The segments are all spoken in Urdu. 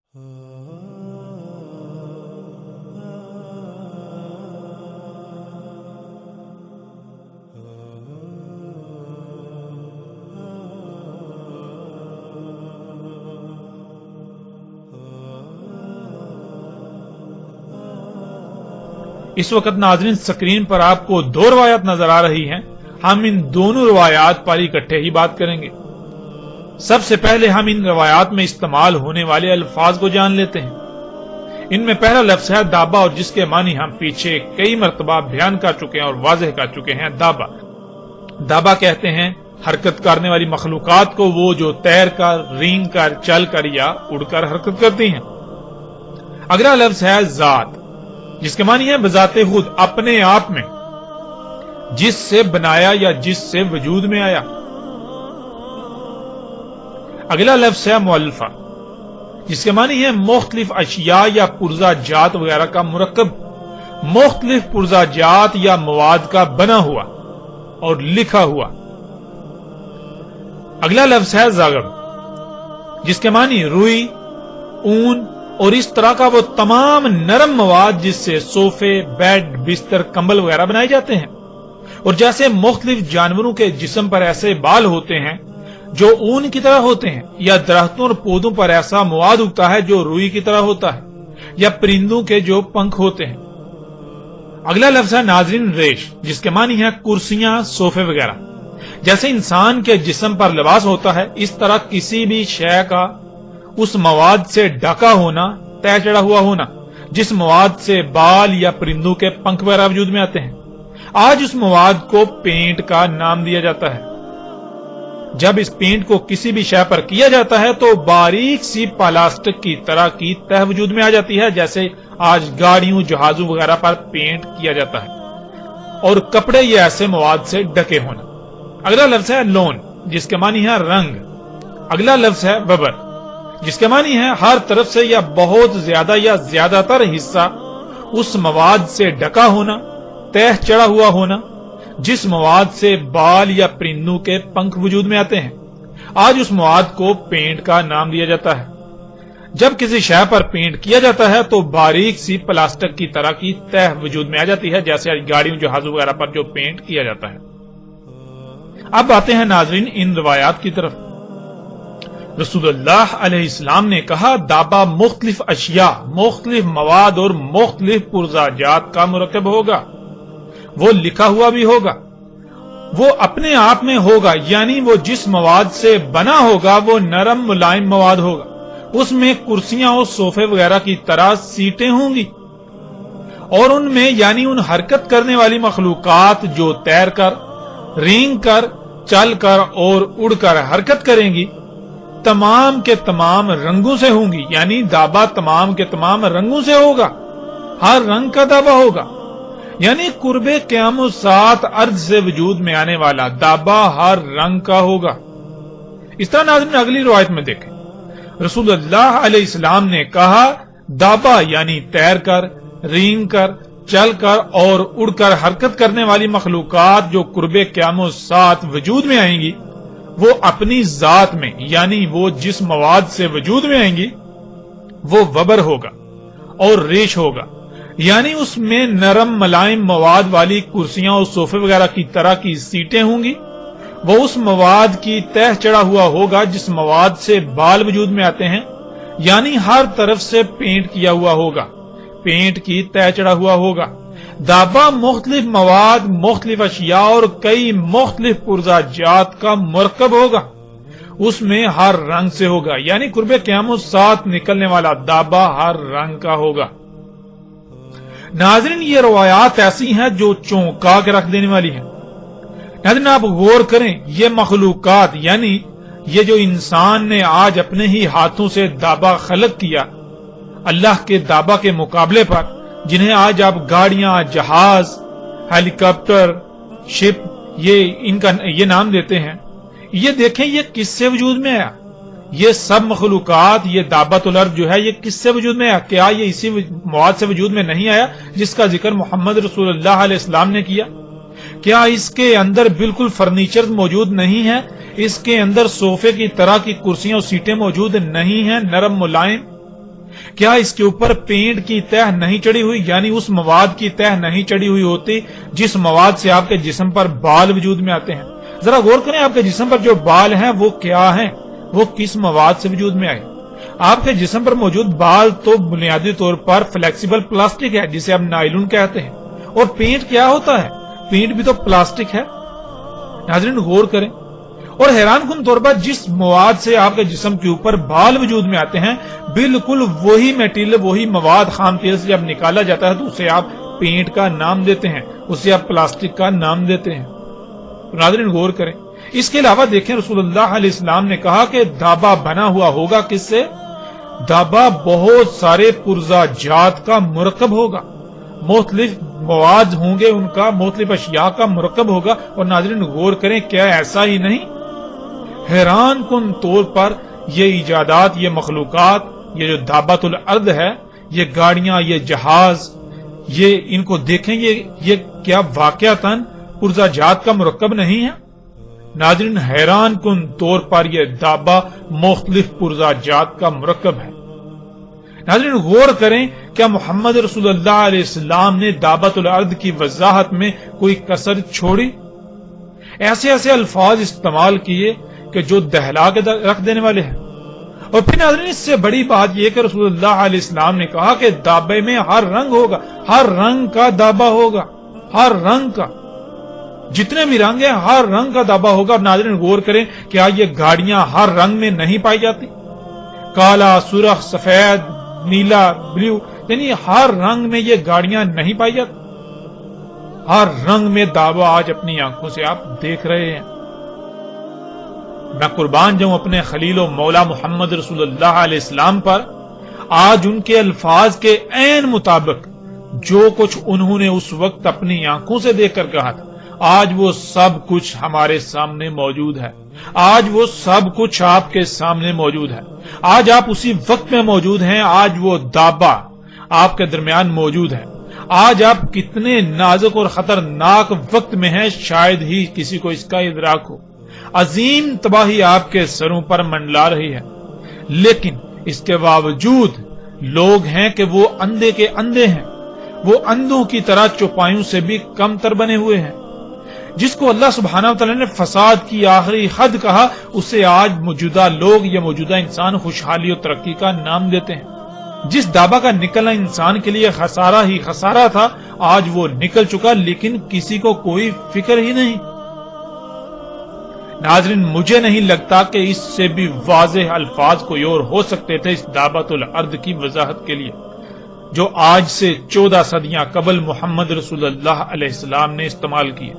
اس وقت ناظرین سکرین پر آپ کو دو روایات نظر آ رہی ہیں. ہم ان دونوں روایات پر اکٹھے ہی بات کریں گے. سب سے پہلے ہم ان روایات میں استعمال ہونے والے الفاظ کو جان لیتے ہیں. ان میں پہلا لفظ ہے دابا، اور جس کے معنی ہم پیچھے کئی مرتبہ بیان کر چکے ہیں اور واضح کر چکے ہیں. دابا دابا کہتے ہیں حرکت کرنے والی مخلوقات کو، وہ جو تیر کر، رینگ کر، چل کر یا اڑ کر حرکت کرتی ہیں. اگلا لفظ ہے ذات، جس کے معنی ہے بذات خود، اپنے آپ میں، جس سے بنایا یا جس سے وجود میں آیا. اگلا لفظ ہے مؤلفہ، جس کے معنی ہے مختلف اشیاء یا پرزہ جات وغیرہ کا مرکب، مختلف پرزہ جات یا مواد کا بنا ہوا اور لکھا ہوا. اگلا لفظ ہے زاغب، جس کے معنی روئی، اون اور اس طرح کا وہ تمام نرم مواد جس سے صوفے، بیڈ، بستر، کمبل وغیرہ بنائے جاتے ہیں. اور جیسے مختلف جانوروں کے جسم پر ایسے بال ہوتے ہیں جو اون کی طرح ہوتے ہیں، یا درختوں اور پودوں پر ایسا مواد اگتا ہے جو روئی کی طرح ہوتا ہے، یا پرندوں کے جو پنکھ ہوتے ہیں. اگلا لفظ ہے ناظرین ریش، جس کے معنی ہے کرسیاں، صوفے وغیرہ. جیسے انسان کے جسم پر لباس ہوتا ہے، اس طرح کسی بھی شے کا اس مواد سے ڈھکا ہونا، طے چڑھا ہوا ہونا، جس مواد سے بال یا پرندوں کے پنکھ وغیرہ وجود میں آتے ہیں. آج اس مواد کو پینٹ کا نام دیا جاتا ہے. جب اس پینٹ کو کسی بھی شے پر کیا جاتا ہے تو باریک سی پلاسٹک کی طرح کی تہ وجود میں آ جاتی ہے، جیسے آج گاڑیوں، جہازوں وغیرہ پر پینٹ کیا جاتا ہے. اور کپڑے یہ ایسے مواد سے ڈھکے ہونا. اگلا لفظ ہے لون، جس کے معنی ہے رنگ. اگلا لفظ ہے وبر، جس کے معنی ہے ہر طرف سے یا بہت زیادہ یا زیادہ تر حصہ اس مواد سے ڈھکا ہونا، تہ چڑھا ہوا ہونا، جس مواد سے بال یا پرندوں کے پنکھ وجود میں آتے ہیں. آج اس مواد کو پینٹ کا نام دیا جاتا ہے. جب کسی شے پر پینٹ کیا جاتا ہے تو باریک سی پلاسٹک کی طرح کی تہ وجود میں آ جاتی ہے، جیسے آج گاڑیوں، جہازوں وغیرہ پر جو پینٹ کیا جاتا ہے. اب آتے ہیں ناظرین ان روایات کی طرف. رسول اللہ علیہ السلام نے کہا دابا مختلف اشیاء، مختلف مواد اور مختلف پرزہ جات کا مرکب ہوگا. وہ لکھا ہوا بھی ہوگا، وہ اپنے آپ میں ہوگا، یعنی وہ جس مواد سے بنا ہوگا وہ نرم ملائم مواد ہوگا. اس میں کرسیاں اور صوفے وغیرہ کی طرح سیٹیں ہوں گی، اور ان میں یعنی ان حرکت کرنے والی مخلوقات جو تیر کر، رینگ کر، چل کر اور اڑ کر حرکت کریں گی، تمام کے تمام رنگوں سے ہوں گی. یعنی دابا تمام کے تمام رنگوں سے ہوگا، ہر رنگ کا دابا ہوگا. یعنی قرب قیام الساعت ارض سے وجود میں آنے والا دابا ہر رنگ کا ہوگا. اس طرح ناظرین اگلی روایت میں دیکھیں. رسول اللہ علیہ السلام نے کہا دابا یعنی تیر کر، رینگ کر، چل کر اور اڑ کر حرکت کرنے والی مخلوقات جو قرب قیام الساعت وجود میں آئیں گی، وہ اپنی ذات میں یعنی وہ جس مواد سے وجود میں آئیں گی وہ وبر ہوگا اور ریش ہوگا. یعنی اس میں نرم ملائم مواد والی کرسیاں اور صوفے وغیرہ کی طرح کی سیٹیں ہوں گی. وہ اس مواد کی تہ چڑھا ہوا ہوگا جس مواد سے بال وجود میں آتے ہیں، یعنی ہر طرف سے پینٹ کیا ہوا ہوگا، پینٹ کی تہ چڑھا ہوا ہوگا. دابا مختلف مواد، مختلف اشیاء اور کئی مختلف پرزہ جات کا مرکب ہوگا. اس میں ہر رنگ سے ہوگا، یعنی قرب قیام الساعت نکلنے والا دابا ہر رنگ کا ہوگا. ناظرین یہ روایات ایسی ہیں جو چونکا کے رکھ دینے والی ہیں. ناظرین آپ غور کریں، یہ مخلوقات یعنی یہ جو انسان نے آج اپنے ہی ہاتھوں سے دابا خلق کیا، اللہ کے دابا کے مقابلے پر، جنہیں آج آپ گاڑیاں، جہاز، ہیلی کاپٹر، شپ یہ نام دیتے ہیں، یہ دیکھیں یہ کس سے وجود میں آیا. یہ سب مخلوقات، یہ دابۃ الارض جو ہے، یہ کس سے وجود میں آیا؟ کیا یہ اسی مواد سے وجود میں نہیں آیا جس کا ذکر محمد رسول اللہ علیہ السلام نے کیا؟ کیا اس کے اندر بالکل فرنیچر موجود نہیں ہے؟ اس کے اندر صوفے کی طرح کی کرسیاں اور سیٹیں موجود نہیں ہیں، نرم ملائم؟ کیا اس کے اوپر پینٹ کی تہ نہیں چڑھی ہوئی، یعنی اس مواد کی تہ نہیں چڑھی ہوئی ہوتی جس مواد سے آپ کے جسم پر بال وجود میں آتے ہیں؟ ذرا غور کریں، آپ کے جسم پر جو بال ہیں وہ کیا ہیں، وہ کس مواد سے وجود میں آئے؟ آپ کے جسم پر موجود بال تو بنیادی طور پر فلیکسیبل پلاسٹک ہے جسے آپ نائلون کہتے ہیں، اور پینٹ کیا ہوتا ہے؟ پینٹ بھی تو پلاسٹک ہے۔ ناظرین غور کریں، اور حیران کن طور پر جس مواد سے آپ کے جسم کے اوپر بال وجود میں آتے ہیں بالکل وہی میٹیریل، وہی مواد خام تیل سے جب نکالا جاتا ہے تو اسے آپ پینٹ کا نام دیتے ہیں، اسے آپ پلاسٹک کا نام دیتے ہیں۔ تو ناظرین غور کریں، اس کے علاوہ دیکھیں رسول اللہ علیہ السلام نے کہا کہ دابا بنا ہوا ہوگا کس سے؟ دابا بہت سارے پرزا جات کا مرکب ہوگا، مختلف مواد ہوں گے، ان کا مختلف اشیاء کا مرکب ہوگا۔ اور ناظرین غور کریں، کیا ایسا ہی نہیں؟ حیران کن طور پر یہ ایجادات، یہ مخلوقات، یہ جو دابۃ الارض ہے، یہ گاڑیاں، یہ جہاز، یہ ان کو دیکھیں، یہ کیا واقعتاً پرزا جات کا مرکب نہیں ہے؟ ناظرین حیران کن طور پر یہ دابا مختلف پرزا جات کا مرکب ہے۔ ناظرین غور کریں، کیا محمد رسول اللہ علیہ السلام نے دابۃ الارض کی وضاحت میں کوئی کسر چھوڑی؟ ایسے ایسے الفاظ استعمال کیے کہ جو دہلا کے رکھ دینے والے ہیں۔ اور پھر ناظرین اس سے بڑی بات یہ کہ رسول اللہ علیہ السلام نے کہا کہ دابے میں ہر رنگ ہوگا، ہر رنگ کا دابا ہوگا، ہر رنگ کا، جتنے بھی رنگ ہیں ہر رنگ کا دابا ہوگا۔ اور ناظرین غور کریں، کیا یہ گاڑیاں ہر رنگ میں نہیں پائی جاتی؟ کالا، سرخ، سفید، نیلا، بلیو، یعنی ہر رنگ میں یہ گاڑیاں نہیں پائی جاتی؟ ہر رنگ میں دابا آج اپنی آنکھوں سے آپ دیکھ رہے ہیں۔ میں قربان جاؤں اپنے خلیل و مولا محمد رسول اللہ علیہ السلام پر، آج ان کے الفاظ کے عین مطابق جو کچھ انہوں نے اس وقت اپنی آنکھوں سے دیکھ کر کہا تھا، آج وہ سب کچھ ہمارے سامنے موجود ہے، آج وہ سب کچھ آپ کے سامنے موجود ہے، آج آپ اسی وقت میں موجود ہیں، آج وہ دابا آپ کے درمیان موجود ہے، آج آپ کتنے نازک اور خطرناک وقت میں ہیں شاید ہی کسی کو اس کا ادراک ہو۔ عظیم تباہی آپ کے سروں پر منڈلا رہی ہے، لیکن اس کے باوجود لوگ ہیں کہ وہ اندھے کے اندھے ہیں، وہ اندھوں کی طرح چوپایوں سے بھی کم تر بنے ہوئے ہیں۔ جس کو اللہ سبحانہ وتعالی نے فساد کی آخری حد کہا، اسے آج موجودہ لوگ یا موجودہ انسان خوشحالی اور ترقی کا نام دیتے ہیں۔ جس دابا کا نکلنا انسان کے لیے خسارہ ہی خسارہ تھا، آج وہ نکل چکا، لیکن کسی کو کوئی فکر ہی نہیں۔ ناظرین مجھے نہیں لگتا کہ اس سے بھی واضح الفاظ کوئی اور ہو سکتے تھے اس دابۃ الارض کی وضاحت کے لیے، جو آج سے 14 صدیاں قبل محمد رسول اللہ علیہ السلام نے استعمال کیے۔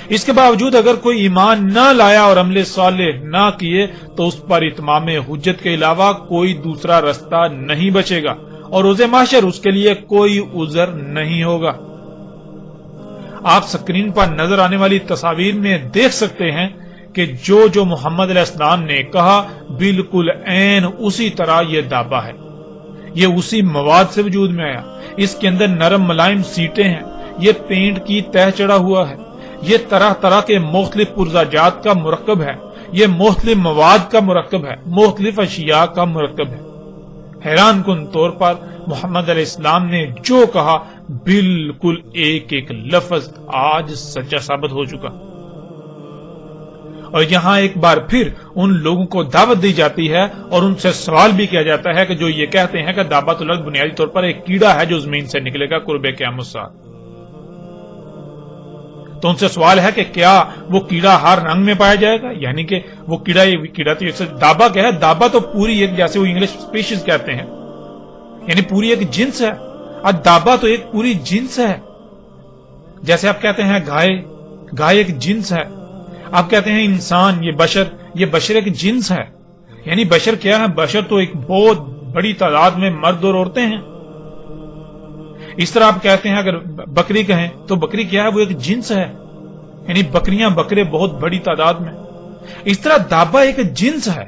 اس کے باوجود اگر کوئی ایمان نہ لایا اور عمل صالح نہ کیے تو اس پر اتمام حجت کے علاوہ کوئی دوسرا رستہ نہیں بچے گا، اور روز محشر اس کے لیے کوئی عذر نہیں ہوگا۔ آپ سکرین پر نظر آنے والی تصاویر میں دیکھ سکتے ہیں کہ جو محمد علیہ السلام نے کہا بالکل عین اسی طرح یہ دابا ہے، یہ اسی مواد سے وجود میں آیا۔ اس کے اندر نرم ملائم سیٹیں ہیں، یہ پینٹ کی تہ چڑھا ہوا ہے، یہ طرح طرح کے مختلف پرزا جات کا مرکب ہے، یہ مختلف مواد کا مرکب ہے، مختلف اشیاء کا مرکب ہے۔ حیران کن طور پر محمد علیہ السلام نے جو کہا بالکل ایک ایک لفظ آج سچا ثابت ہو چکا۔ اور یہاں ایک بار پھر ان لوگوں کو دعوت دی جاتی ہے اور ان سے سوال بھی کیا جاتا ہے کہ جو یہ کہتے ہیں کہ دابۃ الارض بنیادی طور پر ایک کیڑا ہے جو زمین سے نکلے گا قرب قیامت ساتھ، تو ان سے سوال ہے کہ کیا وہ کیڑا ہر رنگ میں پایا جائے گا؟ یعنی کہ وہ کیڑا تو دابا کیا ہے؟ دابا تو پوری ایک، جیسے وہ انگلش اسپیشیز کہتے ہیں، یعنی پوری ایک جنس ہے، اور دابا تو ایک پوری جنس ہے۔ جیسے آپ کہتے ہیں گائے ایک جنس ہے، آپ کہتے ہیں انسان، یہ بشر ایک جنس ہے، یعنی بشر کیا ہے؟ بشر تو ایک بہت بڑی تعداد میں مرد اور عورتیں ہیں۔ اس طرح آپ کہتے ہیں اگر بکری کہیں تو بکری کیا ہے؟ وہ ایک جنس ہے، یعنی بکریاں بکرے بہت بڑی تعداد میں۔ اس طرح دابا ایک جنس ہے،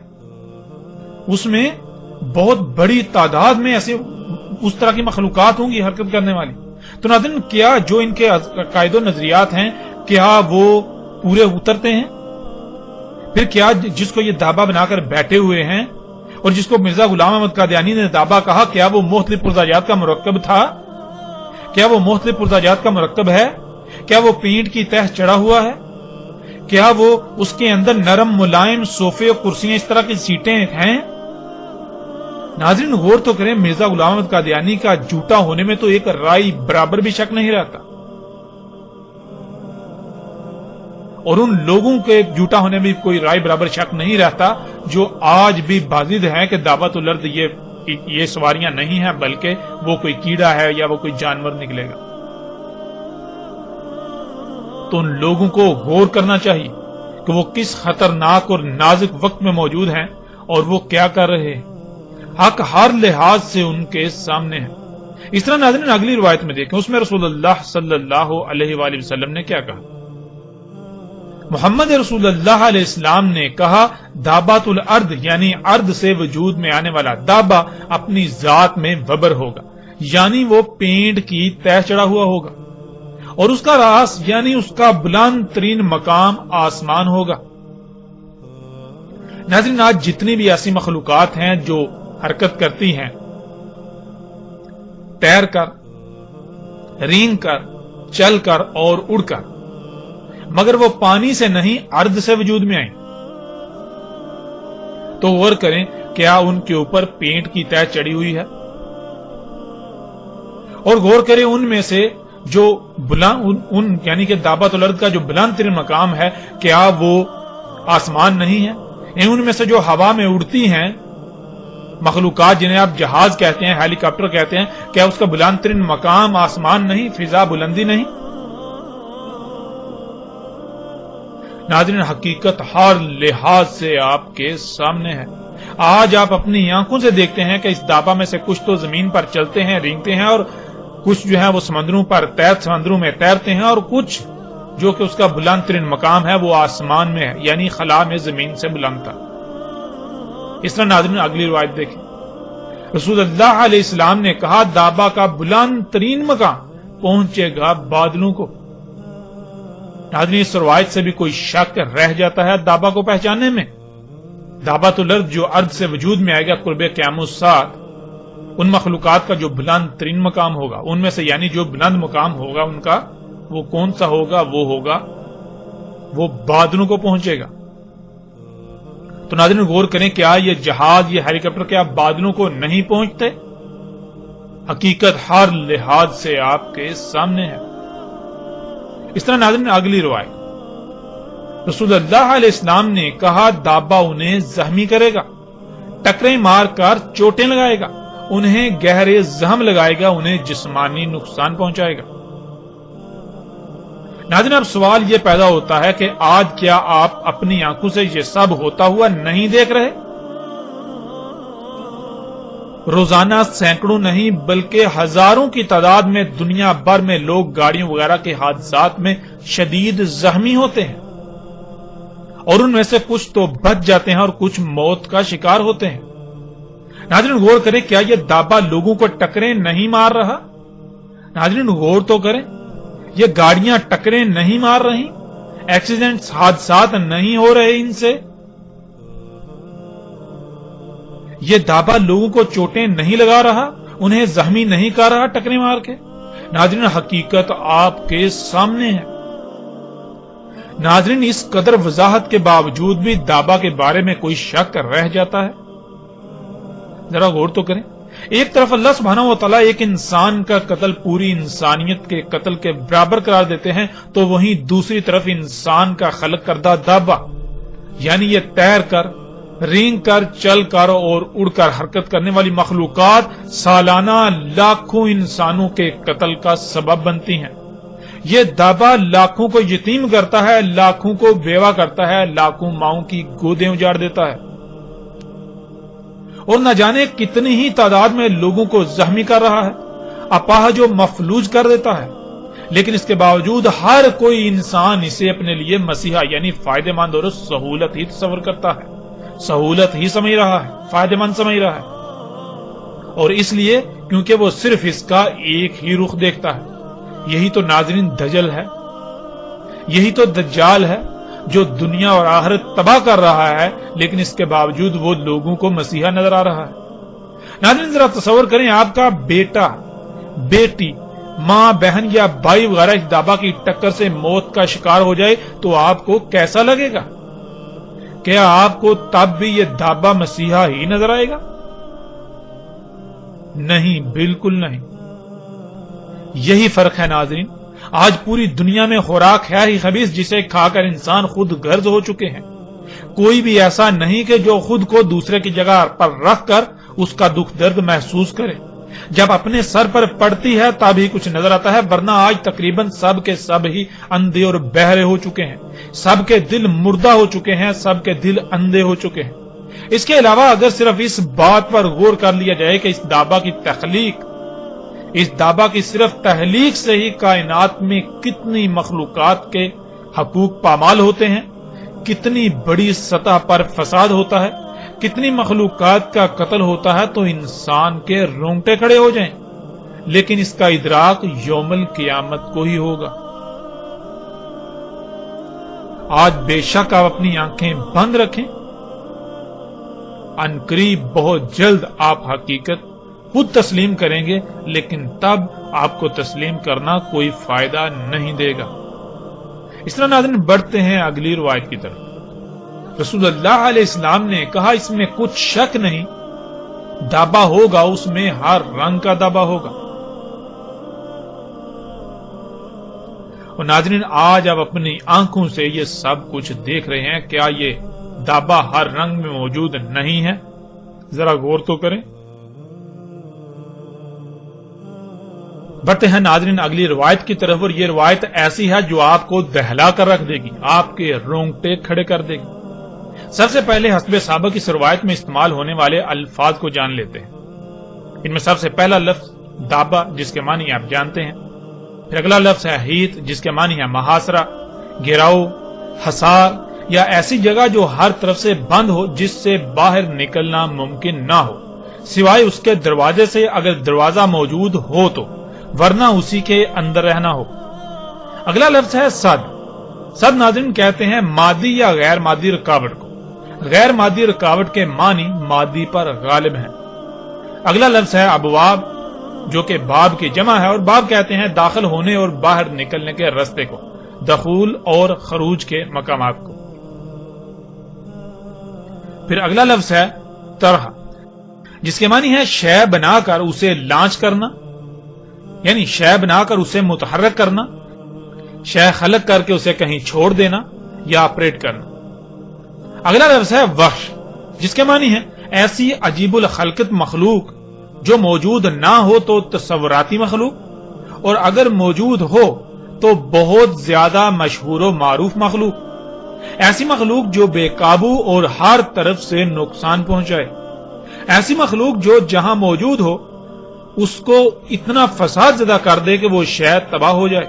اس میں بہت بڑی تعداد میں ایسے اس طرح کی مخلوقات ہوں گی حرکت کرنے والی۔ تو ناظرین کیا جو ان کے عقائد و نظریات ہیں کیا وہ پورے اترتے ہیں؟ پھر کیا جس کو یہ دابا بنا کر بیٹھے ہوئے ہیں اور جس کو مرزا غلام احمد قادیانی نے دابا کہا، کیا وہ مختلف پرزاجات کا مرکب تھا؟ کیا وہ مختلف پرزاجات کا مرکب ہے؟ کیا وہ پینٹ کی تہ چڑھا ہوا ہے؟ کیا وہ اس کے اندر نرم ملائم صوفے اور کرسیاں اس طرح کی سیٹیں ہیں؟ ناظرین غور تو کریں، مرزا غلام احمد قادیانی کا جھوٹا ہونے میں تو ایک رائی برابر بھی شک نہیں رہتا، اور ان لوگوں کے جھوٹا ہونے میں کوئی رائی برابر شک نہیں رہتا جو آج بھی بازد ہیں کہ دعوت الارض یہ سواریاں نہیں ہیں، بلکہ وہ کوئی کیڑا ہے یا وہ کوئی جانور نکلے گا۔ تو ان لوگوں کو غور کرنا چاہیے کہ وہ کس خطرناک اور نازک وقت میں موجود ہیں اور وہ کیا کر رہے ہیں۔ حق ہر لحاظ سے ان کے سامنے ہے۔ اس طرح ناظرین اگلی روایت میں دیکھیں، اس میں رسول اللہ صلی اللہ علیہ وآلہ وسلم نے کیا کہا؟ محمد رسول اللہ علیہ السلام نے کہا، دابات الارض یعنی ارض سے وجود میں آنے والا دابا اپنی ذات میں وبر ہوگا، یعنی وہ پینٹ کی تہ چڑھا ہوا ہوگا، اور اس کا راس یعنی اس کا بلند ترین مقام آسمان ہوگا۔ ناظرین آج جتنی بھی ایسی مخلوقات ہیں جو حرکت کرتی ہیں، تیر کر، رینگ کر، چل کر اور اڑ کر، مگر وہ پانی سے نہیں ارض سے وجود میں آئیں، تو غور کریں کیا ان کے اوپر پینٹ کی تہ چڑھی ہوئی ہے؟ اور غور کریں ان میں سے جو بلند یعنی کہ دابت الارض کا جو بلند ترین مقام ہے، کیا وہ آسمان نہیں ہے؟ ان میں سے جو ہوا میں اڑتی ہیں مخلوقات جنہیں آپ جہاز کہتے ہیں، ہیلی کاپٹر کہتے ہیں، کیا اس کا بلند ترین مقام آسمان نہیں، فضا بلندی نہیں؟ ناظرین حقیقت ہر لحاظ سے آپ کے سامنے ہے۔ آج آپ اپنی آنکھوں سے دیکھتے ہیں کہ اس دابا میں سے کچھ تو زمین پر چلتے ہیں، رینگتے ہیں، اور کچھ جو ہے وہ سمندروں میں تیرتے ہیں، اور کچھ جو کہ اس کا بلند ترین مقام ہے وہ آسمان میں ہے، یعنی خلا میں زمین سے بلند تھا۔ اس طرح ناظرین اگلی روایت دیکھیں، رسول اللہ علیہ السلام نے کہا، دابا کا بلند ترین مقام پہنچے گا بادلوں کو۔ ناظرین اس روایت سے بھی کوئی شک رہ جاتا ہے دابا کو پہچاننے میں؟ دابت الارض جو ارض سے وجود میں آئے گا قرب قیام الساعہ، ان مخلوقات کا جو بلند ترین مقام ہوگا، ان میں سے یعنی جو بلند مقام ہوگا ان کا، وہ کون سا ہوگا؟ وہ بادلوں کو پہنچے گا۔ تو ناظرین غور کریں، کیا یہ جہاز، یہ ہیلی کاپٹر کیا بادلوں کو نہیں پہنچتے؟ حقیقت ہر لحاظ سے آپ کے سامنے ہے۔ اس طرح ناظرین اگلی روایت، رسول اللہ علیہ السلام نے کہا، دابا انہیں زخمی کرے گا، ٹکریں مار کر چوٹیں لگائے گا، انہیں گہرے زخم لگائے گا، انہیں جسمانی نقصان پہنچائے گا۔ ناظرین اب سوال یہ پیدا ہوتا ہے کہ آج کیا آپ اپنی آنکھوں سے یہ سب ہوتا ہوا نہیں دیکھ رہے؟ روزانہ سینکڑوں نہیں بلکہ ہزاروں کی تعداد میں دنیا بھر میں لوگ گاڑیوں وغیرہ کے حادثات میں شدید زخمی ہوتے ہیں، اور ان میں سے کچھ تو بچ جاتے ہیں اور کچھ موت کا شکار ہوتے ہیں۔ ناظرین غور کریں، کیا یہ دابا لوگوں کو ٹکریں نہیں مار رہا؟ ناظرین غور تو کریں، یہ گاڑیاں ٹکریں نہیں مار رہی، ایکسیڈنٹس، حادثات نہیں ہو رہے ان سے، یہ دابا لوگوں کو چوٹیں نہیں لگا رہا، انہیں زخمی نہیں کر رہا ٹکریں مار کے۔ ناظرین حقیقت آپ کے سامنے ہے۔ ناظرین اس قدر وضاحت کے باوجود بھی دابا کے بارے میں کوئی شک رہ جاتا ہے؟ ذرا غور تو کریں، ایک طرف اللہ سبحانہ و تعالیٰ ایک انسان کا قتل پوری انسانیت کے قتل کے برابر قرار دیتے ہیں، تو وہیں دوسری طرف انسان کا خلق کردہ دابا یعنی یہ تیر کر، رینگ کر، چل کر اور اڑ کر حرکت کرنے والی مخلوقات سالانہ لاکھوں انسانوں کے قتل کا سبب بنتی ہیں۔ یہ دابا لاکھوں کو یتیم کرتا ہے، لاکھوں کو بیوہ کرتا ہے، لاکھوں ماؤں کی گودیں اجاڑ دیتا ہے، اور نہ جانے کتنی ہی تعداد میں لوگوں کو زخمی کر رہا ہے، اپاہج و مفلوج کر دیتا ہے۔ لیکن اس کے باوجود ہر کوئی انسان اسے اپنے لیے مسیحا یعنی فائدہ مند اور سہولت ہی تصور کرتا ہے، سہولت ہی سمجھ رہا ہے، فائدہ مند سمجھ رہا ہے، اور اس لیے کیونکہ وہ صرف اس کا ایک ہی رخ دیکھتا ہے۔ یہی تو ناظرین دجل ہے، یہی تو دجال ہے۔ جو دنیا اور آخرت تباہ کر رہا ہے، لیکن اس کے باوجود وہ لوگوں کو مسیحا نظر آ رہا ہے۔ ناظرین ذرا تصور کریں، آپ کا بیٹا، بیٹی، ماں، بہن یا بھائی وغیرہ اس دابا کی ٹکر سے موت کا شکار ہو جائے تو آپ کو کیسا لگے گا؟ کیا آپ کو تب بھی یہ دابا مسیحا ہی نظر آئے گا؟ نہیں، بالکل نہیں۔ یہی فرق ہے ناظرین۔ آج پوری دنیا میں خوراک ہے ہی خبیث جسے کھا کر انسان خود غرض ہو چکے ہیں۔ کوئی بھی ایسا نہیں کہ جو خود کو دوسرے کی جگہ پر رکھ کر اس کا دکھ درد محسوس کرے۔ جب اپنے سر پر پڑتی ہے تب ہی کچھ نظر آتا ہے، ورنہ آج تقریباً سب کے سب ہی اندھے اور بہرے ہو چکے ہیں، سب کے دل مردہ ہو چکے ہیں، سب کے دل اندھے ہو چکے ہیں۔ اس کے علاوہ اگر صرف اس بات پر غور کر لیا جائے کہ اس دابا کی صرف تخلیق سے ہی کائنات میں کتنی مخلوقات کے حقوق پامال ہوتے ہیں، کتنی بڑی سطح پر فساد ہوتا ہے، کتنی مخلوقات کا قتل ہوتا ہے، تو انسان کے رونگٹے کھڑے ہو جائیں۔ لیکن اس کا ادراک یوم القیامت کو ہی ہوگا۔ آج بے شک آپ اپنی آنکھیں بند رکھیں، عنقریب بہت جلد آپ حقیقت خود تسلیم کریں گے، لیکن تب آپ کو تسلیم کرنا کوئی فائدہ نہیں دے گا۔ اس طرح ناظرین بڑھتے ہیں اگلی روایت کی طرف۔ رسول اللہ علیہ السلام نے کہا اس میں کچھ شک نہیں، دابا ہوگا، اس میں ہر رنگ کا دابا ہوگا۔ اور ناظرین آج آپ اپنی آنکھوں سے یہ سب کچھ دیکھ رہے ہیں، کیا یہ دابا ہر رنگ میں موجود نہیں ہے؟ ذرا غور تو کریں۔ بڑھتے ہیں ناظرین اگلی روایت کی طرف، اور یہ روایت ایسی ہے جو آپ کو دہلا کر رکھ دے گی، آپ کے رونگٹے کھڑے کر دے گی۔ سب سے پہلے حسب سابق اس روایت میں استعمال ہونے والے الفاظ کو جان لیتے ہیں۔ ان میں سب سے پہلا لفظ دابا جس کے معنی آپ جانتے ہیں، پھر اگلا لفظ ہے حیط جس کے معنی ہے محاصرہ، گھیراؤ، حصار یا ایسی جگہ جو ہر طرف سے بند ہو جس سے باہر نکلنا ممکن نہ ہو سوائے اس کے دروازے سے، اگر دروازہ موجود ہو تو، ورنہ اسی کے اندر رہنا ہو۔ اگلا لفظ ہے صد۔ صد ناظرین کہتے ہیں مادی یا غیر مادی رکاوٹ کو۔ غیر مادی رکاوٹ کے معنی مادی پر غالب ہیں۔ اگلا لفظ ہے ابواب جو کہ باب کی جمع ہے، اور باب کہتے ہیں داخل ہونے اور باہر نکلنے کے رستے کو، دخول اور خروج کے مقامات کو۔ پھر اگلا لفظ ہے طرح جس کے معنی ہے شے بنا کر اسے لانچ کرنا، یعنی شے بنا کر اسے متحرک کرنا، شے خلق کر کے اسے کہیں چھوڑ دینا یا آپریٹ کرنا۔ اگلا لفظ ہے وحش جس کے معنی ہے ایسی عجیب الخلقت مخلوق جو موجود نہ ہو تو تصوراتی مخلوق، اور اگر موجود ہو تو بہت زیادہ مشہور و معروف مخلوق، ایسی مخلوق جو بے قابو اور ہر طرف سے نقصان پہنچائے، ایسی مخلوق جو جہاں موجود ہو اس کو اتنا فساد زدہ کر دے کہ وہ شاید تباہ ہو جائے،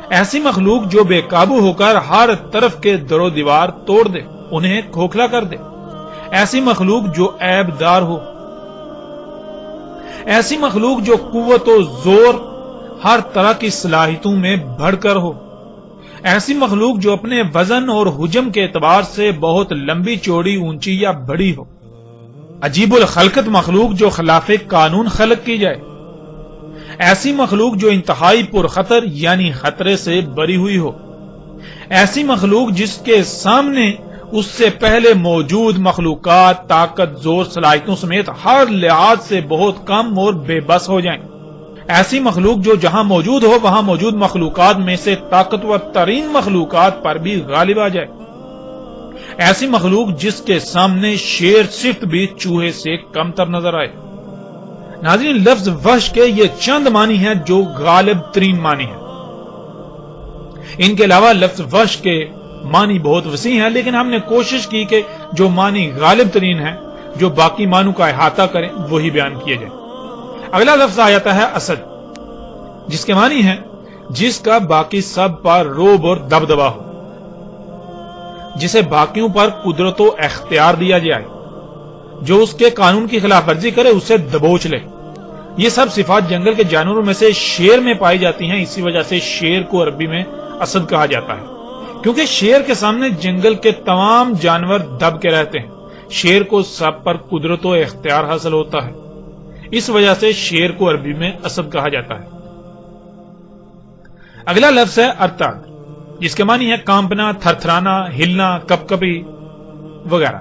ایسی مخلوق جو بے قابو ہو کر ہر طرف کے در و دیوار توڑ دے، انہیں کھوکھلا کر دے، ایسی مخلوق جو عیب دار ہو، ایسی مخلوق جو قوت و زور ہر طرح کی صلاحیتوں میں بڑھ کر ہو، ایسی مخلوق جو اپنے وزن اور حجم کے اعتبار سے بہت لمبی چوڑی اونچی یا بڑی ہو، عجیب الخلقت مخلوق جو خلاف قانون خلق کی جائے، ایسی مخلوق جو انتہائی پرخطر یعنی خطرے سے بری ہوئی ہو، ایسی مخلوق جس کے سامنے اس سے پہلے موجود مخلوقات طاقت زور صلاحیتوں سمیت ہر لحاظ سے بہت کم اور بے بس ہو جائیں، ایسی مخلوق جو جہاں موجود ہو وہاں موجود مخلوقات میں سے طاقتور ترین مخلوقات پر بھی غالب آ جائے، ایسی مخلوق جس کے سامنے شیر صفت بھی چوہے سے کم تر نظر آئے۔ ناظرین لفظ وحش کے یہ چند معنی ہیں جو غالب ترین معنی ہیں، ان کے علاوہ لفظ وحش کے معنی بہت وسیع ہیں، لیکن ہم نے کوشش کی کہ جو معنی غالب ترین ہیں جو باقی معنوں کا احاطہ کریں وہی بیان کیے جائیں۔ اگلا لفظ آ جاتا ہے اسد جس کے معنی ہے جس کا باقی سب پر روب اور دبدبا ہو، جسے باقیوں پر قدرت و اختیار دیا جائے، جو اس کے قانون کی خلاف ورزی کرے اسے دبوچ لے۔ یہ سب صفات جنگل کے جانوروں میں سے شیر میں پائی جاتی ہیں، اسی وجہ سے شیر کو عربی میں اسد کہا جاتا ہے، کیونکہ شیر کے سامنے جنگل کے تمام جانور دب کے رہتے ہیں. شیر کو سب پر قدرت و اختیار حاصل ہوتا ہے. اس وجہ سے شیر کو عربی میں اسد کہا جاتا ہے. اگلا لفظ ہے ارتعد، جس کے معنی ہے کانپنا، تھرتھرانا، ہلنا، کپکپی وغیرہ.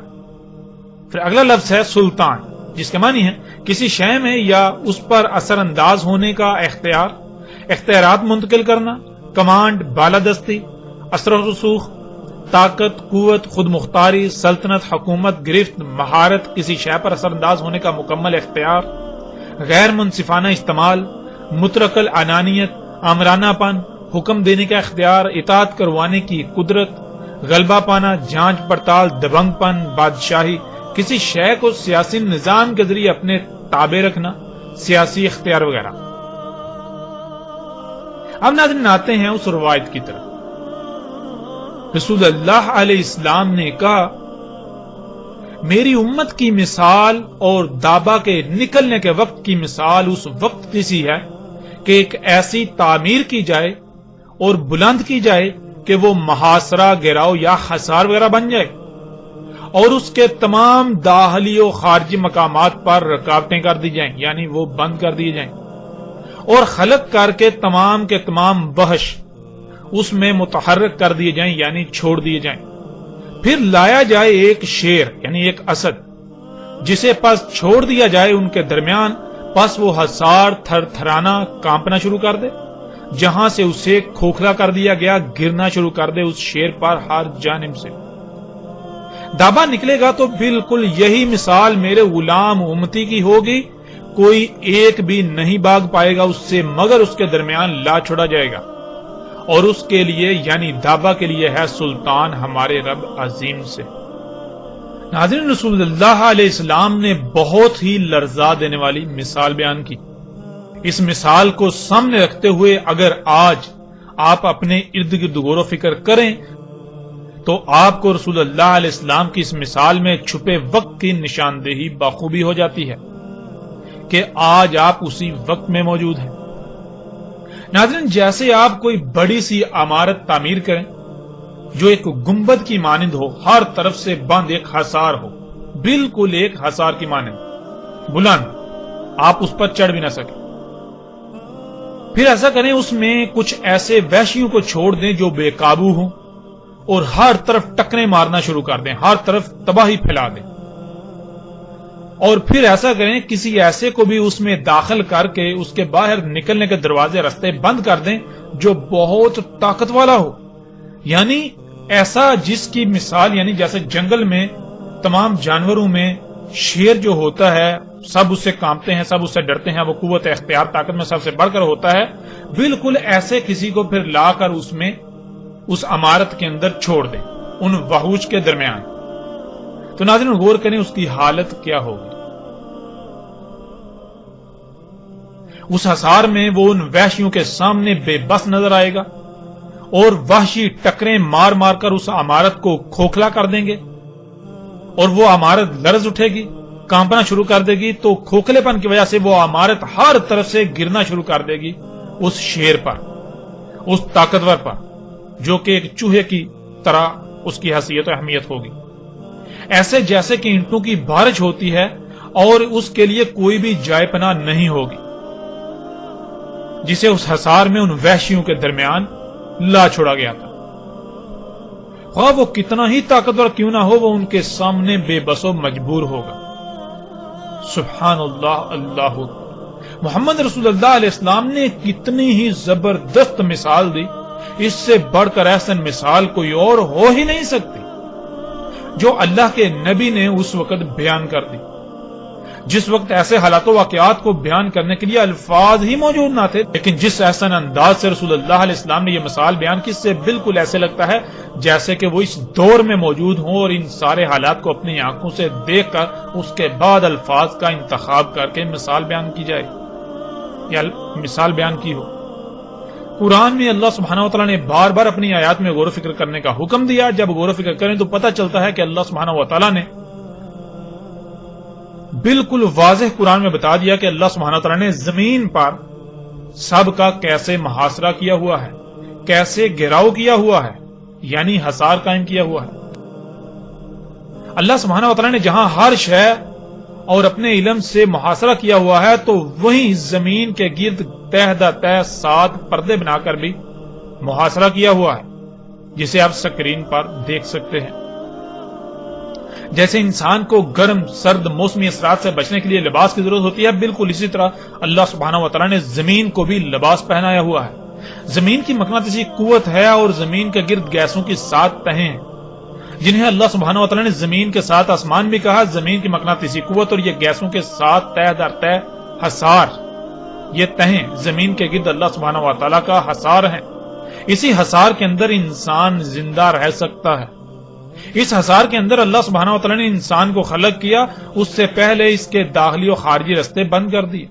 پھر اگلا لفظ ہے سلطان، جس کے معنی ہے کسی شے میں یا اس پر اثر انداز ہونے کا اختیار، اختیارات منتقل کرنا، کمانڈ، بالادستی، اثر و رسوخ، طاقت، قوت، خود مختاری، سلطنت، حکومت، گرفت، مہارت، کسی شے پر اثر انداز ہونے کا مکمل اختیار، غیر منصفانہ استعمال، مطلق العنانیت، آمرانہ پن، حکم دینے کا اختیار، اطاعت کروانے کی قدرت، غلبہ پانا، جانچ پڑتال، دبنگ پن، بادشاہی، کسی شے کو سیاسی نظام کے ذریعے اپنے تابع رکھنا، سیاسی اختیار وغیرہ. اب ناظرین آتے ہیں اس روایت کی طرف. رسول اللہ علیہ السلام نے کہا، میری امت کی مثال اور دابا کے نکلنے کے وقت کی مثال اس وقت کسی ہے کہ ایک ایسی تعمیر کی جائے اور بلند کی جائے کہ وہ محاصرہ، گراؤ یا حصار وغیرہ بن جائے، اور اس کے تمام داخلی و خارجی مقامات پر رکاوٹیں کر دی جائیں، یعنی وہ بند کر دی جائیں، اور خلق کر کے تمام وحش اس میں متحرک کر دیے جائیں، یعنی چھوڑ دیے جائیں. پھر لایا جائے ایک شیر، یعنی ایک اسد، جسے پس چھوڑ دیا جائے ان کے درمیان، پس وہ حصار، تھر تھرانا، کانپنا شروع کر دے. جہاں سے اسے کھوکھلا کر دیا گیا گرنا شروع کر دے اس شیر پر ہر جانب سے. دابا نکلے گا تو بالکل یہی مثال میرے غلام امتی کی ہوگی، کوئی ایک بھی نہیں بھاگ پائے گا اس سے مگر اس کے درمیان لا چھوڑا جائے گا، اور اس کے لیے یعنی دابا کے لیے ہے سلطان ہمارے رب عظیم سے. ناظرین، رسول اللہ علیہ السلام نے بہت ہی لرزا دینے والی مثال بیان کی. اس مثال کو سامنے رکھتے ہوئے اگر آج آپ اپنے ارد گرد غور و فکر کریں تو آپ کو رسول اللہ علیہ السلام کی اس مثال میں چھپے وقت کی نشاندہی بخوبی ہو جاتی ہے کہ آج آپ اسی وقت میں موجود ہیں. ناظرین، جیسے آپ کوئی بڑی سی عمارت تعمیر کریں جو ایک گنبد کی مانند ہو، ہر طرف سے بند ایک حصار ہو، بالکل ایک حصار کی مانند بلند، آپ اس پر چڑھ بھی نہ سکیں. پھر ایسا کریں، اس میں کچھ ایسے وحشیوں کو چھوڑ دیں جو بے قابو ہوں اور ہر طرف ٹکریں مارنا شروع کر دیں، ہر طرف تباہی پھیلا دیں. اور پھر ایسا کریں، کسی ایسے کو بھی اس میں داخل کر کے اس کے باہر نکلنے کے دروازے رستے بند کر دیں جو بہت طاقت والا ہو، یعنی ایسا جس کی مثال، یعنی جیسے جنگل میں تمام جانوروں میں شیر جو ہوتا ہے سب اس سے کانپتے ہیں، سب اس سے ڈرتے ہیں، وہ قوت اختیار طاقت میں سب سے بڑھ کر ہوتا ہے، بالکل ایسے کسی کو پھر لا کر اس میں اس عمارت کے اندر چھوڑ دیں ان وحوش کے درمیان. تو ناظرین غور کریں اس کی حالت کیا ہوگی. اس حصار میں وہ ان وحشیوں کے سامنے بے بس نظر آئے گا اور وحشی ٹکریں مار مار کر اس عمارت کو کھوکھلا کر دیں گے، اور وہ عمارت لرز اٹھے گی، کانپنا شروع کر دے گی. تو کھوکھلے پن کی وجہ سے وہ عمارت ہر طرف سے گرنا شروع کر دے گی اس شیر پر، اس طاقتور پر، جو کہ ایک چوہے کی طرح اس کی حیثیت و اہمیت ہوگی. ایسے جیسے کہ اینٹوں کی بارش ہوتی ہے اور اس کے لیے کوئی بھی جائے پناہ نہیں ہوگی، جسے اس حصار میں ان وحشیوں کے درمیان لا چھوڑا گیا تھا. خواہ وہ کتنا ہی طاقتور کیوں نہ ہو، وہ ان کے سامنے بے بس و مجبور ہوگا. سبحان اللہ، اللہ اکبر. محمد رسول اللہ علیہ السلام نے کتنی ہی زبردست مثال دی، اس سے بڑھ کر ایسا مثال کوئی اور ہو ہی نہیں سکتی جو اللہ کے نبی نے اس وقت بیان کر دی، جس وقت ایسے حالات و واقعات کو بیان کرنے کے لیے الفاظ ہی موجود نہ تھے. لیکن جس احسن انداز سے رسول اللہ علیہ السلام نے یہ مثال بیان کی، اس سے بالکل ایسے لگتا ہے جیسے کہ وہ اس دور میں موجود ہوں اور ان سارے حالات کو اپنی آنکھوں سے دیکھ کر اس کے بعد الفاظ کا انتخاب کر کے مثال بیان کی جائے یا مثال بیان کی ہو. قرآن میں اللہ سبحانہ وتعالی نے بار بار اپنی آیات میں غور و فکر کرنے کا حکم دیا. جب غور و فکر کریں تو پتہ چلتا ہے کہ اللہ سبحانہ وتعالی نے بالکل واضح قرآن میں بتا دیا کہ اللہ سبحانہ وتعالی نے زمین پر سب کا کیسے محاصرہ کیا ہوا ہے، کیسے گھیراؤ کیا ہوا ہے، یعنی حصار قائم کیا ہوا ہے۔ اللہ سبحانہ و تعالیٰ نے جہاں ہر شے اور اپنے علم سے محاصرہ کیا ہوا ہے تو وہیں زمین کے گرد تہ در تہ 7 پردے بنا کر بھی محاصرہ کیا ہوا ہے، جسے آپ سکرین پر دیکھ سکتے ہیں۔ جیسے انسان کو گرم سرد موسمی اثرات سے بچنے کے لیے لباس کی ضرورت ہوتی ہے، بالکل اسی طرح اللہ سبحانہ و تعالیٰ نے زمین کو بھی لباس پہنایا ہوا ہے۔ زمین کی مقناطیسی قوت ہے اور زمین کے گرد گیسوں کی 7 تہیں ہیں، جنہیں اللہ سبحانہ و تعالیٰ نے زمین کے ساتھ آسمان بھی کہا۔ زمین کی مقناطیسی قوت اور یہ گیسوں کے 7 تہ در تہ حصار، یہ تہیں زمین کے گرد اللہ سبحانہ و تعالیٰ کا حصار ہیں۔ اسی حصار کے اندر انسان زندہ رہ سکتا ہے۔ اس حصار کے اندر اللہ سبحانہ و تعالیٰ نے انسان کو خلق کیا، اس سے پہلے اس کے داخلی و خارجی رستے بند کر دیے۔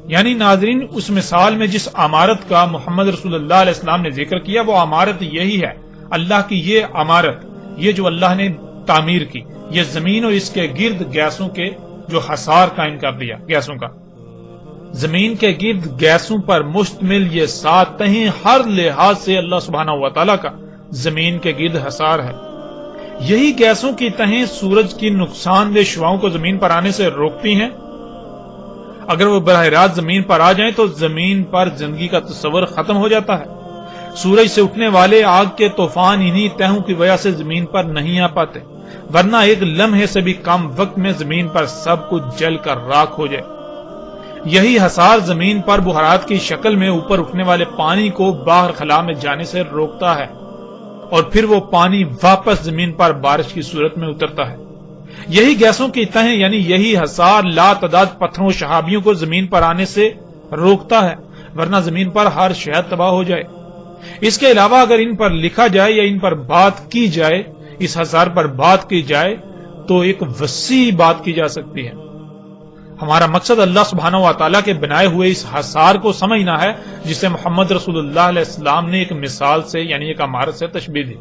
یعنی ناظرین، اس مثال میں جس عمارت کا محمد رسول اللہ علیہ السلام نے ذکر کیا، وہ عمارت یہی ہے، اللہ کی یہ عمارت، یہ جو اللہ نے تعمیر کی، یہ زمین اور اس کے گرد گیسوں کے جو حصار قائم کر دیا، گیسوں کا، زمین کے گرد گیسوں پر مشتمل یہ 7 تہیں ہر لحاظ سے اللہ سبحانہ و تعالیٰ کا زمین کے گرد حصار ہے۔ یہی گیسوں کی تہیں سورج کی نقصان دہ شعاؤں کو زمین پر آنے سے روکتی ہیں۔ اگر وہ براہ راست زمین پر آ جائیں تو زمین پر زندگی کا تصور ختم ہو جاتا ہے۔ سورج سے اٹھنے والے آگ کے طوفان انہی تہوں کی وجہ سے زمین پر نہیں آ پاتے، ورنہ ایک لمحے سے بھی کم وقت میں زمین پر سب کچھ جل کر راکھ ہو جائے۔ یہی حصار زمین پر بخارات کی شکل میں اوپر اٹھنے والے پانی کو باہر خلا میں جانے سے روکتا ہے، اور پھر وہ پانی واپس زمین پر بارش کی صورت میں اترتا ہے۔ یہی گیسوں کی تہیں یعنی یہی حصار لا تعداد پتھروں و شہابیوں کو زمین پر آنے سے روکتا ہے، ورنہ زمین پر ہر شے تباہ ہو جائے۔ اس کے علاوہ اگر ان پر لکھا جائے یا ان پر بات کی جائے، اس حصار پر بات کی جائے تو ایک وسیع بات کی جا سکتی ہے۔ ہمارا مقصد اللہ سبحانہ و تعالیٰ کے بنائے ہوئے اس حصار کو سمجھنا ہے، جسے محمد رسول اللہ علیہ السلام نے ایک مثال سے یعنی ایک عمارت سے تشبیہ دی۔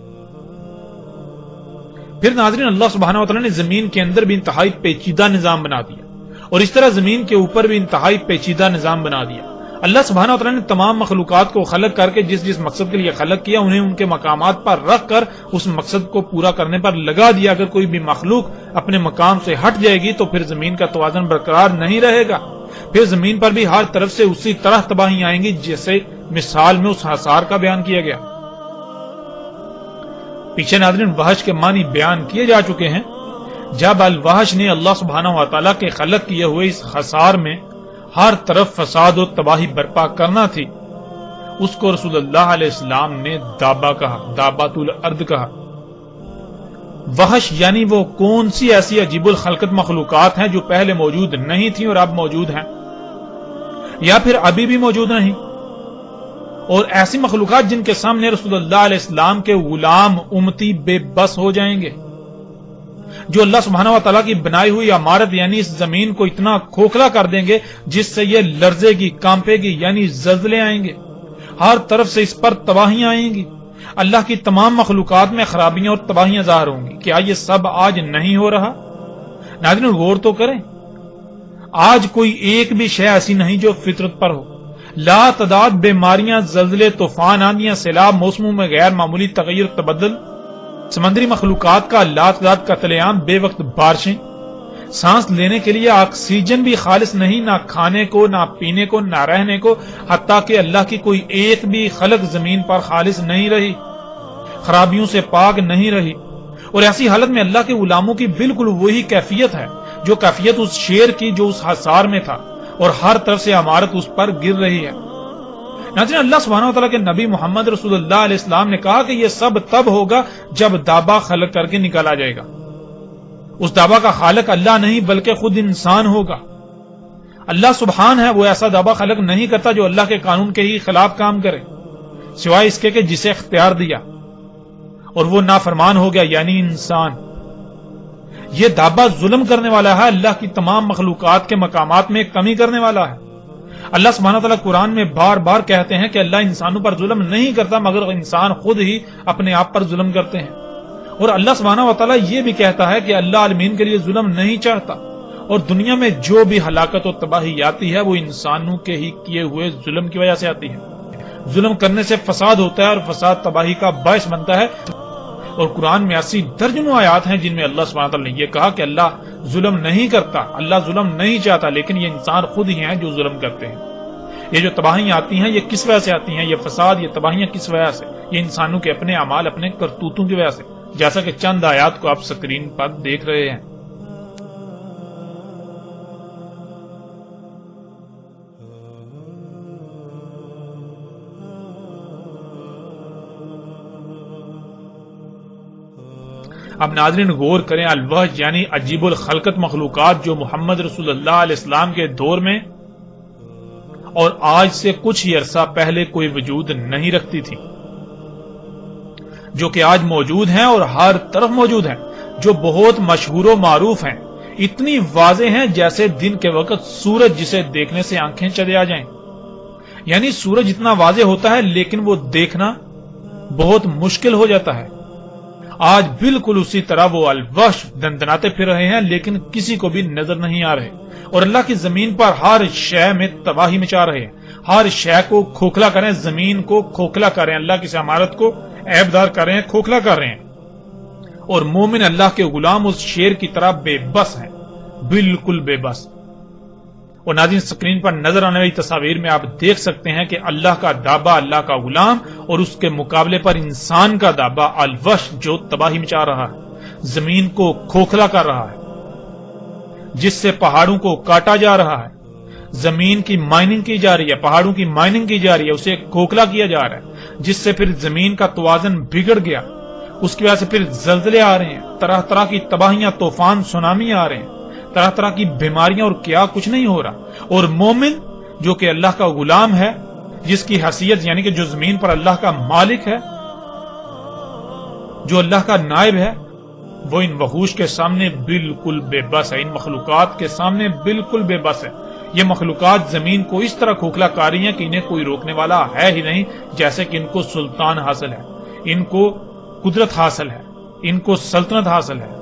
پھر ناظرین، اللہ سبحانہ و تعالیٰ نے زمین کے اندر بھی انتہائی پیچیدہ نظام بنا دیا، اور اس طرح زمین کے اوپر بھی انتہائی پیچیدہ نظام بنا دیا۔ اللہ سبحانہ و تعالیٰ نے تمام مخلوقات کو خلق کر کے جس جس مقصد کے لیے خلق کیا، انہیں ان کے مقامات پر رکھ کر اس مقصد کو پورا کرنے پر لگا دیا۔ اگر کوئی بھی مخلوق اپنے مقام سے ہٹ جائے گی تو پھر زمین کا توازن برقرار نہیں رہے گا، پھر زمین پر بھی ہر طرف سے اسی طرح تباہی آئیں گی جیسے مثال میں اس حصار کا بیان کیا گیا۔ پیچھے ناظرین وحش کے معنی بیان کیے جا چکے ہیں۔ جب الوحش نے اللہ سبحانہ و تعالیٰ کے خلق کیے ہوئے اس حصار میں ہر طرف فساد و تباہی برپا کرنا تھی، اس کو رسول اللہ علیہ السلام نے دابا کہا، دابات الارض کہا۔ وحش یعنی وہ کون سی ایسی عجیب الخلقت مخلوقات ہیں جو پہلے موجود نہیں تھیں اور اب موجود ہیں، یا پھر ابھی بھی موجود نہیں، اور ایسی مخلوقات جن کے سامنے رسول اللہ علیہ السلام کے غلام امتی بے بس ہو جائیں گے، جو اللہ سبحانہ و تعالیٰ کی بنائی ہوئی عمارت یعنی اس زمین کو اتنا کھوکھلا کر دیں گے جس سے یہ لرزے گی، کانپے گی، یعنی زلزلے آئیں گے، ہر طرف سے اس پر تباہیاں آئیں گی، اللہ کی تمام مخلوقات میں خرابیاں اور تباہیاں ظاہر ہوں گی۔ کیا یہ سب آج نہیں ہو رہا؟ ناظرین غور تو کریں، آج کوئی ایک بھی شے ایسی نہیں جو فطرت پر ہو۔ لا تعداد بیماریاں، زلزلے، طوفان، آندیاں، سیلاب، موسموں میں غیر معمولی تغیر تبدل، سمندری مخلوقات کا لا تعداد قتل عام، بے وقت بارشیں، سانس لینے کے لیے آکسیجن بھی خالص نہیں، نہ کھانے کو، نہ پینے کو، نہ رہنے کو، حتیٰ کہ اللہ کی کوئی ایک بھی خلق زمین پر خالص نہیں رہی، خرابیوں سے پاک نہیں رہی۔ اور ایسی حالت میں اللہ کے غلاموں کی بالکل وہی کیفیت ہے جو کیفیت اس شیر کی جو اس حصار میں تھا، اور ہر طرف سے عمارت اس پر گر رہی ہے۔ ناظرین اللہ سبحانہ و تعالیٰ کے نبی محمد رسول اللہ علیہ السلام نے کہا کہ یہ سب تب ہوگا جب دابا خلق کر کے نکالا جائے گا۔ اس دابا کا خالق اللہ نہیں بلکہ خود انسان ہوگا۔ اللہ سبحان ہے، وہ ایسا دابا خلق نہیں کرتا جو اللہ کے قانون کے ہی خلاف کام کرے، سوائے اس کے کہ جسے اختیار دیا، اور وہ نافرمان ہو گیا یعنی انسان۔ یہ دابا ظلم کرنے والا ہے، اللہ کی تمام مخلوقات کے مقامات میں کمی کرنے والا ہے۔ اللہ سبحانہ وتعالیٰ قرآن میں بار بار کہتے ہیں کہ اللہ انسانوں پر ظلم نہیں کرتا، مگر انسان خود ہی اپنے آپ پر ظلم کرتے ہیں۔ اور اللہ سبحانہ وتعالیٰ یہ بھی کہتا ہے کہ اللہ عالمین کے لیے ظلم نہیں چاہتا، اور دنیا میں جو بھی ہلاکت و تباہی آتی ہے وہ انسانوں کے ہی کیے ہوئے ظلم کی وجہ سے آتی ہے۔ ظلم کرنے سے فساد ہوتا ہے اور فساد تباہی کا باعث بنتا ہے. اور قرآن میں ایسی درجنوں آیات ہیں جن میں اللہ سبحانہ وتعالی نے یہ کہا کہ اللہ ظلم نہیں کرتا، اللہ ظلم نہیں چاہتا، لیکن یہ انسان خود ہی ہیں جو ظلم کرتے ہیں. یہ جو تباہیاں آتی ہیں یہ کس وجہ سے آتی ہیں؟ یہ فساد، یہ تباہیاں کس وجہ سے؟ یہ انسانوں کے اپنے اعمال، اپنے کرتوتوں کی وجہ سے، جیسا کہ چند آیات کو آپ سکرین پر دیکھ رہے ہیں. اب ناظرین غور کریں، الوحش یعنی عجیب الخلقت مخلوقات جو محمد رسول اللہ علیہ السلام کے دور میں اور آج سے کچھ ہی عرصہ پہلے کوئی وجود نہیں رکھتی تھی، جو کہ آج موجود ہیں اور ہر طرف موجود ہیں، جو بہت مشہور و معروف ہیں، اتنی واضح ہیں جیسے دن کے وقت سورج جسے دیکھنے سے آنکھیں چلے آ جائیں. یعنی سورج اتنا واضح ہوتا ہے لیکن وہ دیکھنا بہت مشکل ہو جاتا ہے. آج بالکل اسی طرح وہ الوحش دندناتے پھر رہے ہیں لیکن کسی کو بھی نظر نہیں آ رہے، اور اللہ کی زمین پر ہر شے میں تباہی مچا رہے ہیں، ہر شے کو کھوکھلا کریں، زمین کو کھوکھلا کریں، اللہ کی عمارت کو عیبدار کر رہے ہیں، کھوکھلا کر رہے ہیں. اور مومن اللہ کے غلام اس شیر کی طرح بے بس ہیں، بالکل بے بس. اور ناظرین سکرین پر نظر آنے والی تصاویر میں آپ دیکھ سکتے ہیں کہ اللہ کا دابا، اللہ کا غلام، اور اس کے مقابلے پر انسان کا دابا الوحش جو تباہی مچا رہا ہے، زمین کو کھوکھلا کر رہا ہے، جس سے پہاڑوں کو کاٹا جا رہا ہے، زمین کی مائننگ کی جا رہی ہے، پہاڑوں کی مائننگ کی جا رہی ہے، اسے کھوکھلا کیا جا رہا ہے، جس سے پھر زمین کا توازن بگڑ گیا، اس کی وجہ سے پھر زلزلے آ رہے ہیں، طرح طرح کی تباہیاں، طوفان، سونامی آ رہے ہیں، طرح طرح کی بیماریاں، اور کیا کچھ نہیں ہو رہا. اور مومن جو کہ اللہ کا غلام ہے، جس کی حیثیت یعنی کہ جو زمین پر اللہ کا مالک ہے، جو اللہ کا نائب ہے، وہ ان وحوش کے سامنے بالکل بے بس ہے، ان مخلوقات کے سامنے بالکل بے بس ہے. یہ مخلوقات زمین کو اس طرح کھوکھلا کر رہی ہیں کہ انہیں کوئی روکنے والا ہے ہی نہیں، جیسے کہ ان کو سلطان حاصل ہے، ان کو قدرت حاصل ہے، ان کو سلطنت حاصل ہے،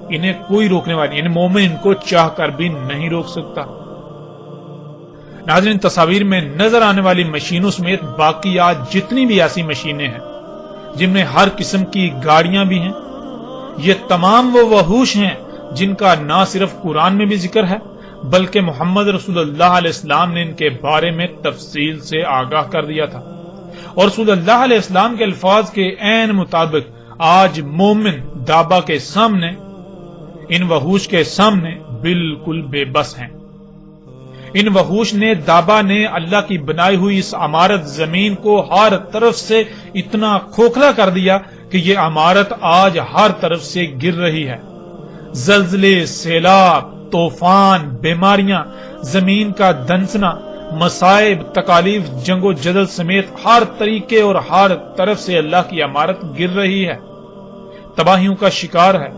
انہیں کوئی روکنے والا نہیں، یعنی مومن ان کو چاہ کر بھی نہیں روک سکتا. ناظرین تصاویر میں نظر آنے والی مشینوں سمیت باقی آج جتنی بھی ایسی مشینیں ہیں جن میں ہر قسم کی گاڑیاں بھی ہیں، یہ تمام وہ وحوش ہیں جن کا نہ صرف قرآن میں بھی ذکر ہے بلکہ محمد رسول اللہ علیہ السلام نے ان کے بارے میں تفصیل سے آگاہ کر دیا تھا. اور رسول اللہ علیہ السلام کے الفاظ کے عین مطابق آج مومن دابا کے سامنے، ان وحوش کے سامنے بالکل بے بس ہیں. ان وحوش نے، دابا نے اللہ کی بنائی ہوئی اس عمارت زمین کو ہر طرف سے اتنا کھوکھلا کر دیا کہ یہ عمارت آج ہر طرف سے گر رہی ہے. زلزلے، سیلاب، طوفان، بیماریاں، زمین کا دھنسنا، مصائب، تکالیف، جنگ و جدل سمیت ہر طریقے اور ہر طرف سے اللہ کی عمارت گر رہی ہے، تباہیوں کا شکار ہے.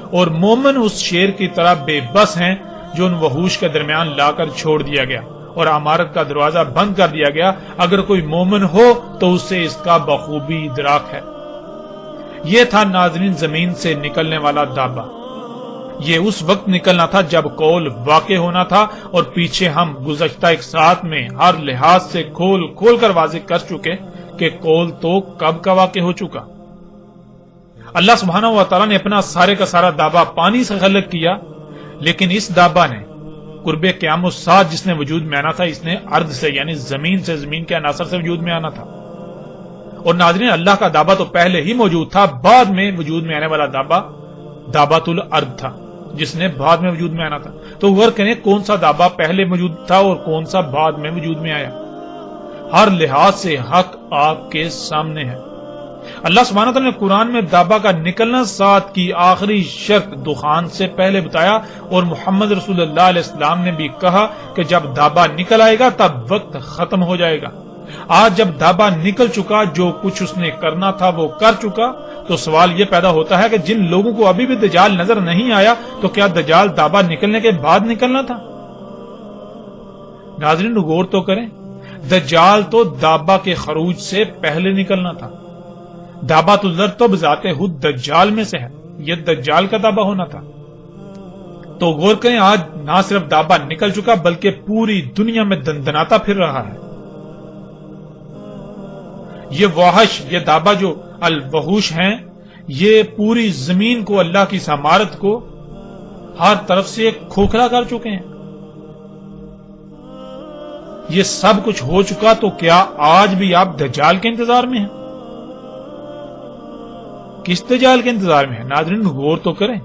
اور مومن اس شیر کی طرح بے بس ہیں جو ان وحوش کے درمیان لا کر چھوڑ دیا گیا اور عمارت کا دروازہ بند کر دیا گیا. اگر کوئی مومن ہو تو اسے اس کا بخوبی ادراک ہے. یہ تھا ناظرین زمین سے نکلنے والا دابا. یہ اس وقت نکلنا تھا جب قول واقع ہونا تھا، اور پیچھے ہم گزشتہ ایک ساعت میں ہر لحاظ سے کھول کھول کر واضح کر چکے کہ قول تو کب کا واقع ہو چکا. اللہ سبحانہ و تعالیٰ نے اپنا سارے کا سارا دابا پانی سے خلق کیا، لیکن اس دابا نے قرب قیام الساعت جس نے وجود میں آنا تھا، اس نے ارض سے یعنی زمین سے، زمین کے عناصر سے وجود میں آنا تھا. اور ناظرین اللہ کا دابا تو پہلے ہی موجود تھا، بعد میں وجود میں آنے والا دابا دابۃ الارض تھا جس نے بعد میں وجود میں آنا تھا. تو غور کریں کون سا دابا پہلے موجود تھا اور کون سا بعد میں وجود میں آیا. ہر لحاظ سے حق آپ کے سامنے ہے. اللہ سبحانہ تعالیٰ نے قرآن میں دابا کا نکلنا ساتھ کی آخری شرط دخان سے پہلے بتایا، اور محمد رسول اللہ علیہ السلام نے بھی کہا کہ جب دابا نکل آئے گا تب وقت ختم ہو جائے گا. آج جب دابا نکل چکا، جو کچھ اس نے کرنا تھا وہ کر چکا، تو سوال یہ پیدا ہوتا ہے کہ جن لوگوں کو ابھی بھی دجال نظر نہیں آیا، تو کیا دجال دابا نکلنے کے بعد نکلنا تھا؟ ناظرین غور تو کریں، دجال تو دابا کے خروج سے پہلے نکلنا تھا. دابۃ الارض تو بذات خود دجال میں سے ہے، یہ دجال کا دابا ہونا تھا. تو غور کریں آج نہ صرف دابا نکل چکا بلکہ پوری دنیا میں دندناتا پھر رہا ہے. یہ وحش، یہ دابا جو الوحوش ہیں، یہ پوری زمین کو، اللہ کی سمارت کو ہر طرف سے کھوکھلا کر چکے ہیں۔ یہ سب کچھ ہو چکا تو کیا آج بھی آپ دجال کے انتظار میں ہیں؟ کس دجال کے انتظار میں ہیں؟ ناظرین غور تو کریں،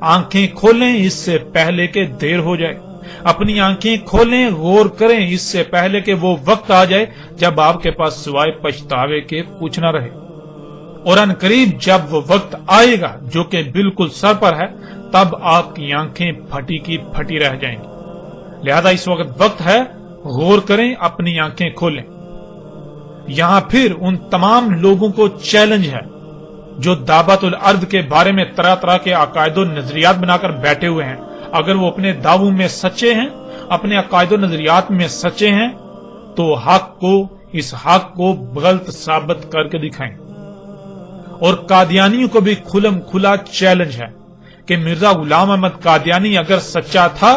آنکھیں کھولیں اس سے پہلے کہ دیر ہو جائے، اپنی آنکھیں کھولیں، غور کریں اس سے پہلے کہ وہ وقت آ جائے جب آپ کے پاس سوائے پچھتاوے کے کچھ نہ رہے۔ اور ان قریب جب وہ وقت آئے گا جو کہ بالکل سر پر ہے، تب آپ کی آنکھیں پھٹی کی پھٹی رہ جائیں گی۔ لہذا اس وقت ہے، غور کریں، اپنی آنکھیں کھولیں۔ یہاں پھر ان تمام لوگوں کو چیلنج ہے جو دعوت الارض کے بارے میں طرح طرح کے عقائد و نظریات بنا کر بیٹھے ہوئے ہیں۔ اگر وہ اپنے دعووں میں سچے ہیں، اپنے عقائد و نظریات میں سچے ہیں، تو اس حق کو غلط ثابت کر کے دکھائیں۔ اور قادیانیوں کو بھی کھلم کھلا چیلنج ہے کہ مرزا غلام احمد قادیانی اگر سچا تھا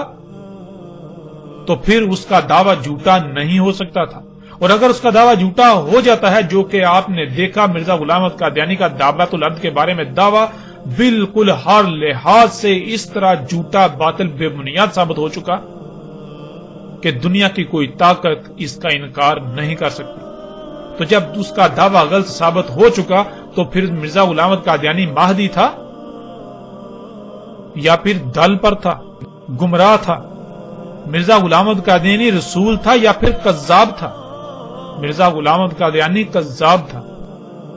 تو پھر اس کا دعویٰ جھوٹا نہیں ہو سکتا تھا، اور اگر اس کا دعویٰ جھوٹا ہو جاتا ہے، جو کہ آپ نے دیکھا مرزا غلام احمد قادیانی کا دعوت الارض کے بارے میں دعویٰ بالکل ہر لحاظ سے اس طرح جھوٹا، باطل، بے بنیاد ثابت ہو چکا کہ دنیا کی کوئی طاقت اس کا انکار نہیں کر سکتی۔ تو جب اس کا دعویٰ غلط ثابت ہو چکا تو پھر مرزا غلام احمد قادیانی مہدی تھا یا پھر دل پر تھا، گمراہ تھا؟ مرزا غلام احمد قادیانی رسول تھا یا پھر کذاب تھا؟ مرزا غلام احمد قادیانی کذاب تھا۔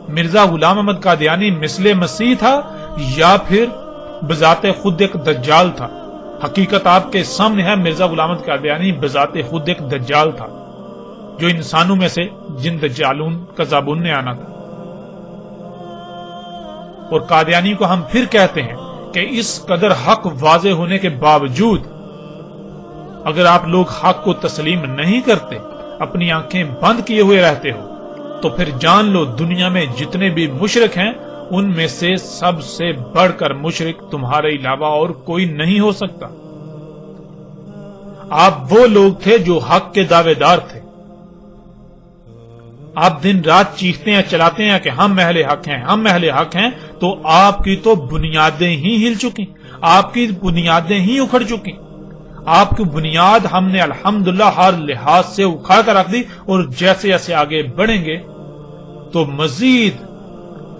مرزا غلام احمد قادیانی مثل مسیح تھا یا پھر بذات خود ایک دجال تھا؟ حقیقت آپ کے سامنے ہے، مرزا غلام احمد قادیانی بذات خود ایک دجال تھا، جو انسانوں میں سے جن دجالون کذابون نے آنا تھا۔ اور قادیانی کو ہم پھر کہتے ہیں کہ اس قدر حق واضح ہونے کے باوجود اگر آپ لوگ حق کو تسلیم نہیں کرتے، اپنی آنکھیں بند کیے ہوئے رہتے ہو، تو پھر جان لو دنیا میں جتنے بھی مشرک ہیں ان میں سے سب سے بڑھ کر مشرک تمہارے علاوہ اور کوئی نہیں ہو سکتا۔ آپ وہ لوگ تھے جو حق کے دعوے دار تھے۔ آپ دن رات چیختے ہیں، چلاتے ہیں کہ ہم اہل حق ہیں، ہم اہل حق ہیں، تو آپ کی تو بنیادیں ہی ہل چکی، آپ کی بنیادیں ہی اکھڑ چکی۔ آپ کی بنیاد ہم نے الحمدللہ ہر لحاظ سے اکھاڑ کر رکھ دی، اور جیسے جیسے آگے بڑھیں گے تو مزید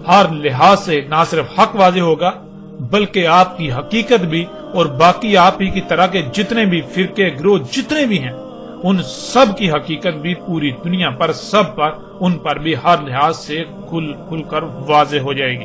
ہر لحاظ سے نہ صرف حق واضح ہوگا بلکہ آپ کی حقیقت بھی، اور باقی آپ ہی کی طرح کے جتنے بھی فرقے، گروہ جتنے بھی ہیں، ان سب کی حقیقت بھی پوری دنیا پر، سب پر، ان پر بھی ہر لحاظ سے کھل کر واضح ہو جائے گی۔